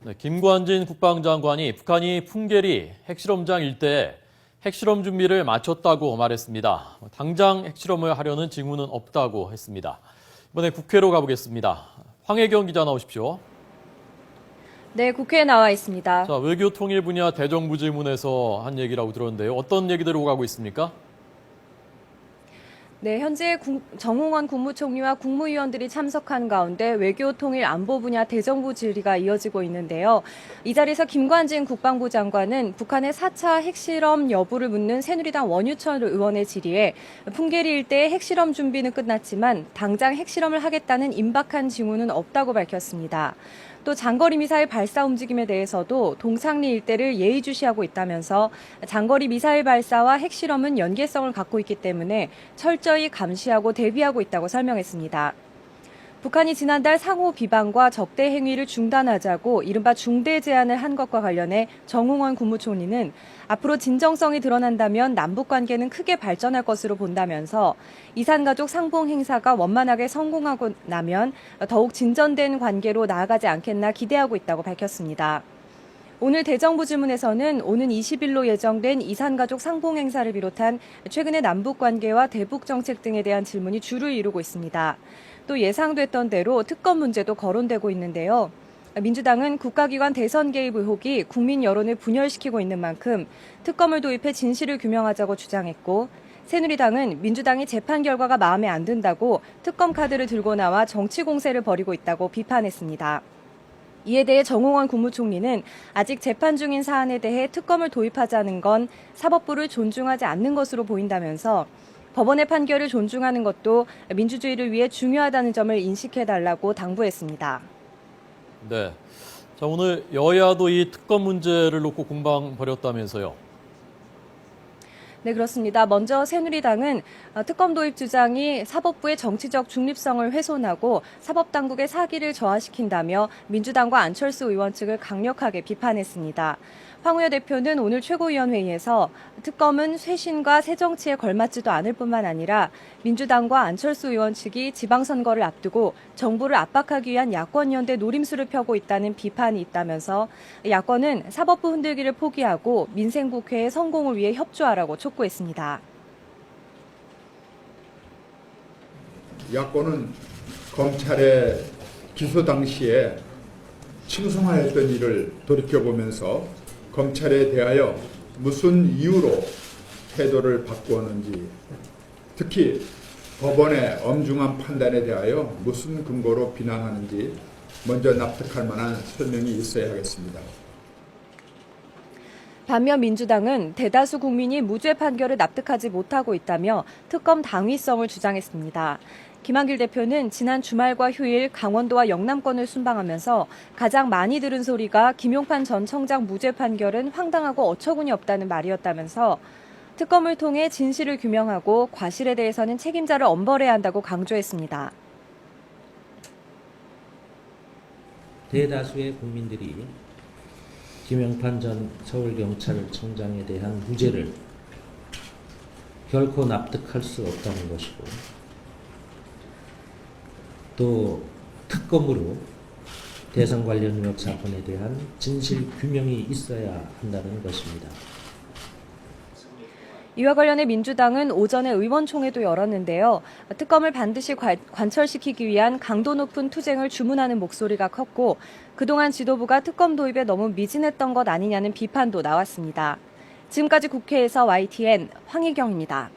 네, 김관진 국방장관이 북한이 풍계리 핵실험장 일대에 핵실험 준비를 마쳤다고 말했습니다. 당장 핵실험을 하려는 징후는 없다고 했습니다. 이번에 국회로 가보겠습니다. 황혜경 기자 나오십시오. 네, 국회에 나와 있습니다. 자, 외교 통일 분야 대정부 질문에서 한 얘기라고 들었는데요. 어떤 얘기들 오가고 있습니까? 네, 현재 정홍원 국무총리와 국무위원들이 참석한 가운데 외교 통일 안보 분야 대정부 질의가 이어지고 있는데요. 이 자리에서 김관진 국방부 장관은 북한의 4차 핵실험 여부를 묻는 새누리당 원유철 의원의 질의에 풍계리 일대의 핵실험 준비는 끝났지만 당장 핵실험을 하겠다는 임박한 징후는 없다고 밝혔습니다. 또 장거리 미사일 발사 움직임에 대해서도 동창리 일대를 예의주시하고 있다면서 장거리 미사일 발사와 핵실험은 연계성을 갖고 있기 때문에 철저히 감시하고 대비하고 있다고 설명했습니다. 북한이 지난달 상호 비방과 적대 행위를 중단하자고 이른바 중대 제안을 한 것과 관련해 정홍원 국무총리는 앞으로 진정성이 드러난다면 남북 관계는 크게 발전할 것으로 본다면서 이산가족 상봉 행사가 원만하게 성공하고 나면 더욱 진전된 관계로 나아가지 않겠나 기대하고 있다고 밝혔습니다. 오늘 대정부 질문에서는 오는 20일로 예정된 이산가족 상봉 행사를 비롯한 최근의 남북 관계와 대북 정책 등에 대한 질문이 주를 이루고 있습니다. 또 예상됐던 대로 특검 문제도 거론되고 있는데요. 민주당은 국가기관 대선 개입 의혹이 국민 여론을 분열시키고 있는 만큼 특검을 도입해 진실을 규명하자고 주장했고, 새누리당은 민주당이 재판 결과가 마음에 안 든다고 특검 카드를 들고 나와 정치 공세를 벌이고 있다고 비판했습니다. 이에 대해 정홍원 국무총리는 아직 재판 중인 사안에 대해 특검을 도입하자는 건 사법부를 존중하지 않는 것으로 보인다면서 법원의 판결을 존중하는 것도 민주주의를 위해 중요하다는 점을 인식해달라고 당부했습니다. 네. 자, 오늘 여야도 이 특검 문제를 놓고 공방 벌였다면서요. 네, 그렇습니다. 먼저 새누리당은 특검 도입 주장이 사법부의 정치적 중립성을 훼손하고 사법당국의 사기를 저하시킨다며 민주당과 안철수 의원 측을 강력하게 비판했습니다. 황우여 대표는 오늘 최고위원회의에서 특검은 쇄신과 새정치에 걸맞지도 않을 뿐만 아니라 민주당과 안철수 의원 측이 지방선거를 앞두고 정부를 압박하기 위한 야권연대 노림수를 펴고 있다는 비판이 있다면서 야권은 사법부 흔들기를 포기하고 민생국회의 성공을 위해 협조하라고 촉구했습니다. 야권은 검찰의 기소 당시에 칭송하였던 일을 돌이켜보면서 검찰에 대하여 무슨 이유로 태도를 바꾸었는지, 특히 법원의 엄중한 판단에 대하여 무슨 근거로 비난하는지 먼저 납득할 만한 설명이 있어야 하겠습니다. 반면 민주당은 대다수 국민이 무죄 판결을 납득하지 못하고 있다며 특검 당위성을 주장했습니다. 김한길 대표는 지난 주말과 휴일 강원도와 영남권을 순방하면서 가장 많이 들은 소리가 김용판 전 청장 무죄 판결은 황당하고 어처구니 없다는 말이었다면서 특검을 통해 진실을 규명하고 과실에 대해서는 책임자를 엄벌해야 한다고 강조했습니다. 대다수의 국민들이 김용판 전 서울경찰청장에 대한 무죄를 결코 납득할 수 없다는 것이고, 또 특검으로 대선 관련 의혹 사건에 대한 진실 규명이 있어야 한다는 것입니다. 이와 관련해 민주당은 오전에 의원총회도 열었는데요. 특검을 반드시 관철시키기 위한 강도 높은 투쟁을 주문하는 목소리가 컸고, 그동안 지도부가 특검 도입에 너무 미진했던 것 아니냐는 비판도 나왔습니다. 지금까지 국회에서 YTN 황희경입니다.